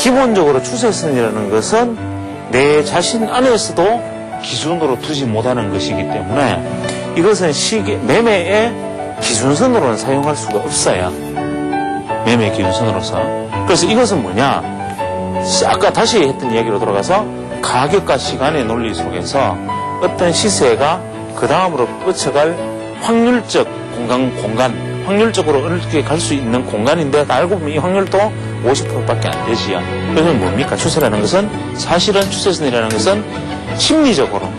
기본적으로 추세선이라는 것은 내 자신 안에서도 기준으로 두지 못하는 것이기 때문에 이것은 매매의 기준선으로는 사용할 수가 없어요. 매매 기준선으로서. 그래서 이것은 뭐냐? 아까 다시 했던 이야기로 돌아가서 가격과 시간의 논리 속에서 어떤 시세가 그 다음으로 뻗쳐갈 확률적 공간, 확률적으로 어떻게 갈 수 있는 공간인데 알고 보면 이 확률도 50%밖에 안 되지요. 그러면 뭡니까? 추세라는 것은 사실은 추세선이라는 것은 심리적으로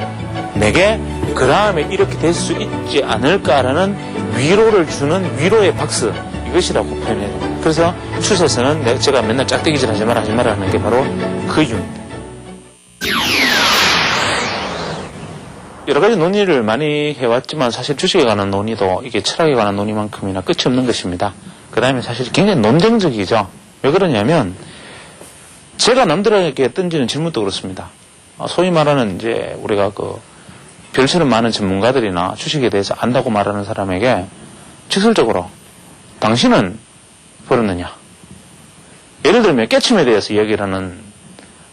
내게 그 다음에 이렇게 될 수 있지 않을까라는 위로를 주는 위로의 박스, 이것이라고 표현해요. 그래서 추세선은 제가 맨날 짝대기질 하지 마라 하는 게 바로 그 이유입니다. 여러 가지 논의를 많이 해왔지만 사실 주식에 관한 논의도 이게 철학에 관한 논의만큼이나 끝이 없는 것입니다. 그 다음에 사실 굉장히 논쟁적이죠. 왜 그러냐면 제가 남들에게 던지는 질문도 그렇습니다. 소위 말하는 이제 우리가 별처럼 많은 전문가들이나 주식에 대해서 안다고 말하는 사람에게 직설적으로 당신은 벌었느냐? 예를 들면 깨침에 대해서 이야기를 하는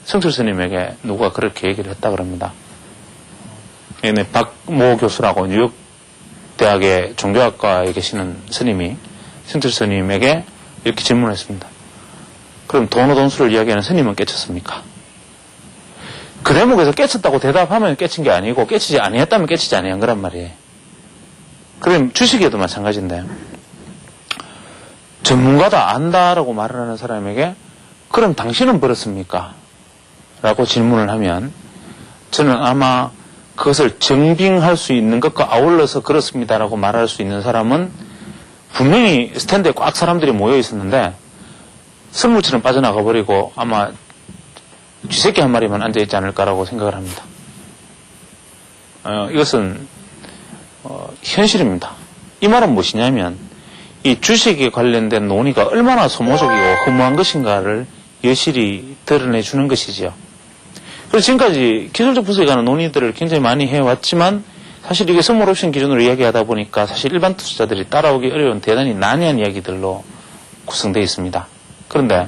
성철 스님에게 누가 그렇게 얘기를 했다 그럽니다. 박모 교수라고 뉴욕 대학의 종교학과에 계시는 스님이 성철 스님에게 이렇게 질문했습니다. 그럼 돈수를 이야기하는 스님은 깨쳤습니까? 그 대목에서 깨쳤다고 대답하면 깨친 게 아니고 깨치지 아니했다면 깨치지 아니한 거란 말이에요. 그럼 주식에도 마찬가지인데 전문가다 안다라고 말을 하는 사람에게 그럼 당신은 벌었습니까? 라고 질문을 하면 저는 아마 그것을 증빙할 수 있는 것과 아울러서 그렇습니다라고 말할 수 있는 사람은 분명히 스탠드에 꽉 사람들이 모여 있었는데 선물처럼 빠져나가 버리고 아마 쥐새끼 한 마리만 앉아있지 않을까라고 생각을 합니다. 이것은 현실입니다. 이 말은 무엇이냐면 이 주식에 관련된 논의가 얼마나 소모적이고 허무한 것인가를 여실히 드러내주는 것이지요. 그래서 지금까지 기술적 분석에 관한 논의들을 굉장히 많이 해왔지만 사실 이게 선물 옵션 기준으로 이야기하다 보니까 사실 일반 투자자들이 따라오기 어려운 대단히 난해한 이야기들로 구성되어 있습니다. 그런데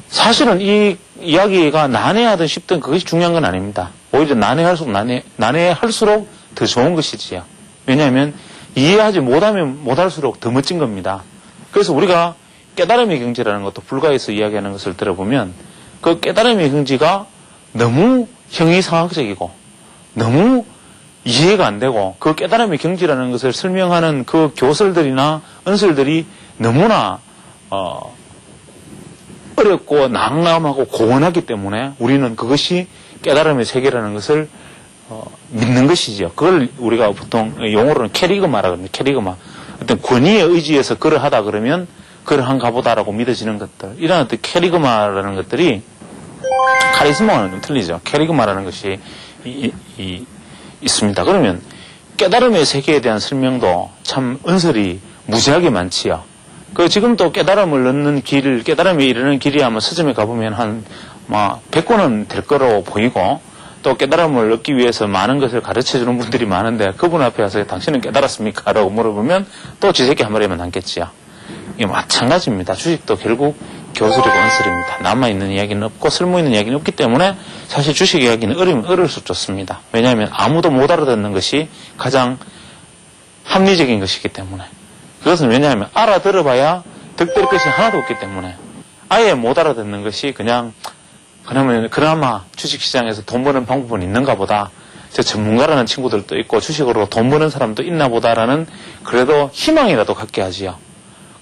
사실은 이 이야기가 난해하든 쉽든 그것이 중요한 건 아닙니다. 오히려 난해할수록 더 좋은 것이지요. 왜냐하면 이해하지 못할수록 더 멋진 겁니다. 그래서 우리가 깨달음의 경지라는 것도 불가에서 이야기하는 것을 들어보면 그 깨달음의 경지가 너무 형이상학적이고 너무 이해가 안 되고 그 깨달음의 경지라는 것을 설명하는 그 교설들이나 언설들이 너무나 어렵고 난감하고 고원하기 때문에 우리는 그것이 깨달음의 세계라는 것을 믿는 것이죠. 그걸 우리가 보통 용어로는 캐리그마라고 합니다. 캐리그마. 어떤 권위의 의지에서 그러하다 그러면 그러한가 보다라고 믿어지는 것들. 이런 어떤 캐리그마라는 것들이 카리스마와는 좀 틀리죠. 캐리그마라는 것이 있습니다. 그러면 깨달음의 세계에 대한 설명도 참 언설이 무지하게 많지요. 지금도 깨달음을 넣는 길, 깨달음에 이르는 길이 아마 서점에 가보면 한 100권은 될 거로 보이고 또 깨달음을 얻기 위해서 많은 것을 가르쳐주는 분들이 많은데 그분 앞에 와서 당신은 깨달았습니까? 라고 물어보면 또 쥐새끼 한 마리만 남겠지요. 이게 마찬가지입니다. 주식도 결국 교술이고 언설입니다. 남아있는 이야기는 없고 쓸모있는 이야기는 없기 때문에 사실 주식 이야기는 어려우면 어려울수록 좋습니다. 왜냐하면 아무도 못 알아듣는 것이 가장 합리적인 것이기 때문에. 그것은 왜냐하면 알아들어봐야 득될 것이 하나도 없기 때문에 아예 못 알아듣는 것이 그나마 주식시장에서 돈 버는 방법은 있는가 보다. 저 전문가라는 친구들도 있고 주식으로 돈 버는 사람도 있나 보다라는 그래도 희망이라도 갖게 하지요.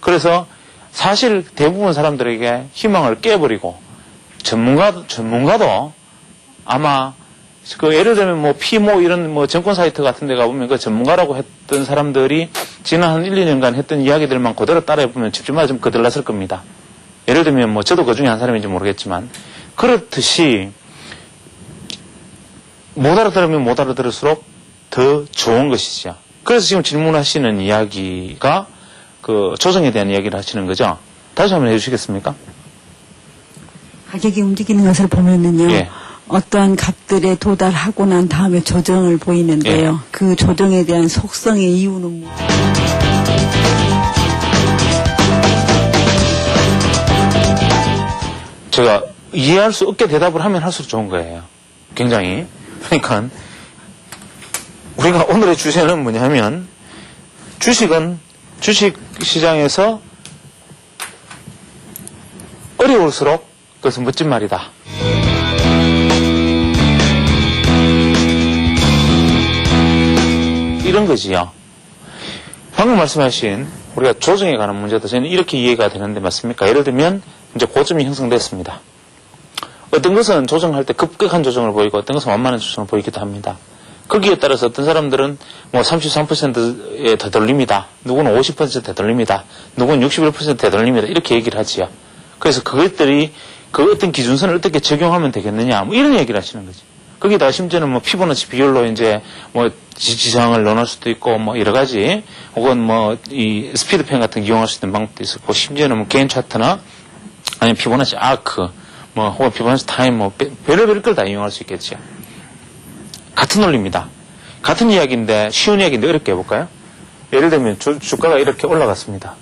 그래서 사실 대부분 사람들에게 희망을 깨버리고 전문가도 아마 예를 들면 피모 이런 증권 사이트 같은 데 가보면 그 전문가라고 했던 사람들이 지난 한 1, 2년간 했던 이야기들만 그대로 따라해보면 집집마다 좀 거들났을 겁니다. 예를 들면 저도 그 중에 한 사람인지 모르겠지만 그렇듯이 못 알아들으면 못 알아들을수록 더 좋은 것이죠. 그래서 지금 질문하시는 이야기가 조정에 대한 이야기를 하시는 거죠. 다시 한번 해주시겠습니까? 가격이 움직이는 것을 보면은요. 예. 어떠한 값들에 도달하고 난 다음에 조정을 보이는데요. 예. 그 조정에 대한 속성의 이유는 뭐? 제가 이해할 수 없게 대답을 하면 할수록 좋은 거예요. 굉장히. 그러니까 우리가 오늘의 주제는 뭐냐면 주식은 주식 시장에서 어려울수록 그것은 멋진 말이다. 이런 거지요. 방금 말씀하신 우리가 조정에 관한 문제도 저는 이렇게 이해가 되는데 맞습니까? 예를 들면 이제 고점이 형성됐습니다. 어떤 것은 조정할 때 급격한 조정을 보이고 어떤 것은 완만한 조정을 보이기도 합니다. 거기에 따라서 어떤 사람들은 뭐 33%에 되돌립니다. 누구는 50% 되돌립니다. 누구는 61% 되돌립니다. 이렇게 얘기를 하지요. 그래서 그것들이 그 어떤 기준선을 어떻게 적용하면 되겠느냐 뭐 이런 얘기를 하시는 거지. 거기다가 심지어는 뭐 피보나치 비율로 이제 뭐 지지상을 넣어놓을 수도 있고 뭐 여러 가지 혹은 뭐 이 스피드펜 같은 거 이용할 수 있는 방법도 있었고 심지어는 뭐 개인 차트나 아니면 피보나치 아크 뭐 혹은 피보나치 타임 뭐 별의별 걸 다 이용할 수 있겠죠. 같은 논리입니다. 같은 이야기인데 쉬운 이야기인데 어렵게 해볼까요? 예를 들면 주가가 이렇게 올라갔습니다.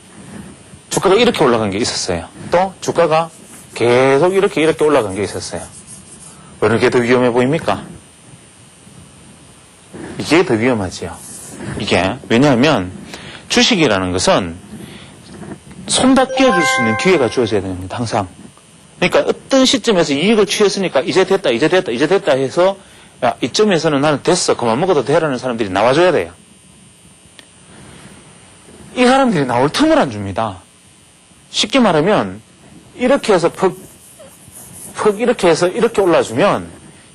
주가가 이렇게 올라간 게 있었어요. 또 주가가 계속 이렇게 올라간 게 있었어요. 어느 게 더 위험해 보입니까? 이게 더 위험하지요. 이게 왜냐하면 주식이라는 것은 손다 끼워줄 수 있는 기회가 주어져야 됩니다. 항상. 그러니까 어떤 시점에서 이익을 취했으니까 이제 됐다 해서 야, 이점에서는 나는 됐어. 그만 먹어도 되라는 사람들이 나와줘야 돼요. 이 사람들이 나올 틈을 안 줍니다. 쉽게 말하면 이렇게 해서 퍽 이렇게 해서 이렇게 올라주면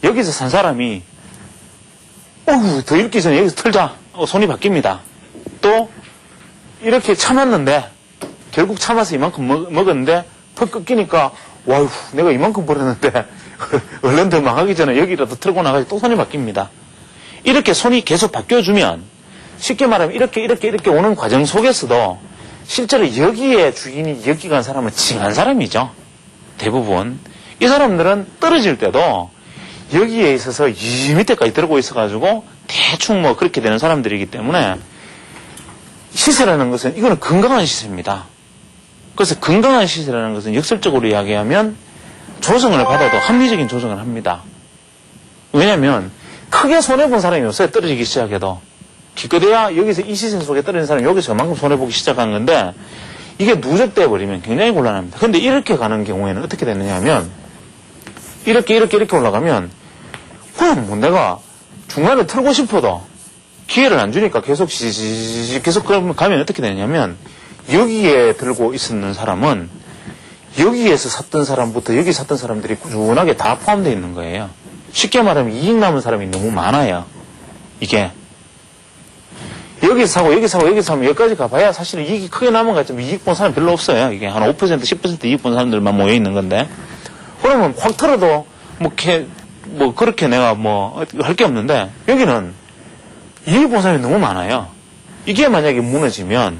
여기서 산 사람이 더 읽기 전에 여기서 털자. 손이 바뀝니다. 또 이렇게 참았는데 결국 참아서 이만큼 먹었는데 퍽 꺾이니까 와우 내가 이만큼 벌었는데 얼른 더 망하기 전에 여기라도 틀고 나가서 또 손이 바뀝니다. 이렇게 손이 계속 바뀌어주면 쉽게 말하면 이렇게 오는 과정 속에서도 실제로 여기에 주인이 여기 간 사람은 징한 사람이죠. 대부분. 이 사람들은 떨어질 때도 여기에 있어서 이 밑에까지 들고 있어가지고 대충 뭐 그렇게 되는 사람들이기 때문에 시세라는 것은 이거는 건강한 시세입니다. 그래서 건강한 시세라는 것은 역설적으로 이야기하면 조정을 받아도 합리적인 조정을 합니다. 왜냐하면 크게 손해본 사람이 없어요. 떨어지기 시작해도. 기껏해야 여기서 이 시세 속에 떨어진 사람이 여기서 그만큼 손해보기 시작한 건데 이게 누적돼 버리면 굉장히 곤란합니다. 그런데 이렇게 가는 경우에는 어떻게 되느냐 하면 이렇게 올라가면 그냥 뭐 내가 중간에 털고 싶어도 기회를 안 주니까 계속 계속 가면 어떻게 되냐면 여기에 들고 있었는 사람은 여기에서 샀던 사람부터 여기 샀던 사람들이 꾸준하게 다 포함되어 있는 거예요. 쉽게 말하면 이익 남은 사람이 너무 많아요. 이게 여기서 사고 여기까지 가봐야 사실은 이익이 크게 남은 것 같지만 이익 본 사람 별로 없어요. 이게 한 5% 10% 이익 본 사람들만 모여 있는 건데 그러면 확 털어도 뭐 그렇게 내가 뭐 할 게 없는데 여기는 이익 본 사람이 너무 많아요. 이게 만약에 무너지면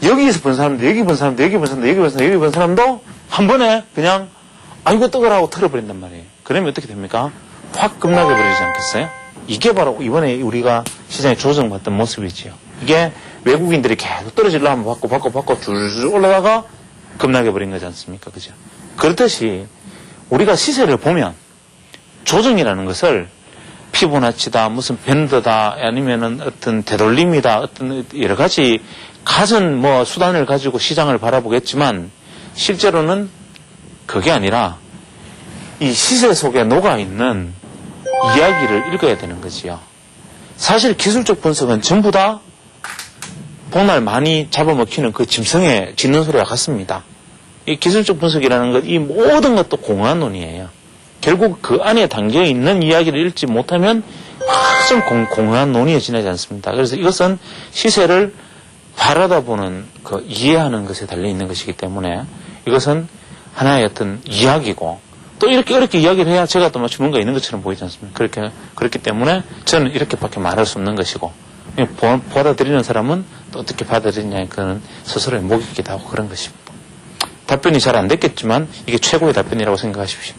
여기에서 본 사람도 여기 본 사람도 한 번에 그냥 아이고 떡을 하고 털어버린단 말이에요. 그러면 어떻게 됩니까? 확 급락해 버리지 않겠어요? 이게 바로 이번에 우리가 시장에 조정받던 모습이지요. 이게 외국인들이 계속 떨어지려면 받고 줄줄 올라가가 급락해 버린 거지 않습니까? 그죠? 그렇듯이 우리가 시세를 보면 조정이라는 것을 피보나치다, 무슨 밴드다, 아니면은 어떤 되돌림이다, 어떤 여러 가지 갖은 뭐 수단을 가지고 시장을 바라보겠지만 실제로는 그게 아니라 이 시세 속에 녹아있는 이야기를 읽어야 되는 거지요. 사실 기술적 분석은 전부 다 복날 많이 잡아먹히는 그 짐승의 짖는 소리와 같습니다. 이 기술적 분석이라는 것, 이 모든 것도 공허한 논이에요. 결국 그 안에 담겨있는 이야기를 읽지 못하면 좀 공허한 논의에 지나지 않습니다. 그래서 이것은 시세를 바라다보는 그 이해하는 것에 달려있는 것이기 때문에 이것은 하나의 어떤 이야기고 또 이렇게 어렵게 이야기를 해야 제가 또 마치 뭔가 있는 것처럼 보이지 않습니까? 그렇기 때문에 저는 이렇게밖에 말할 수 없는 것이고 받아들이는 사람은 또 어떻게 받아들이냐에 그는 스스로의 목이기도 하고 그런 것입니다. 답변이 잘 안 됐겠지만 이게 최고의 답변이라고 생각하십시오.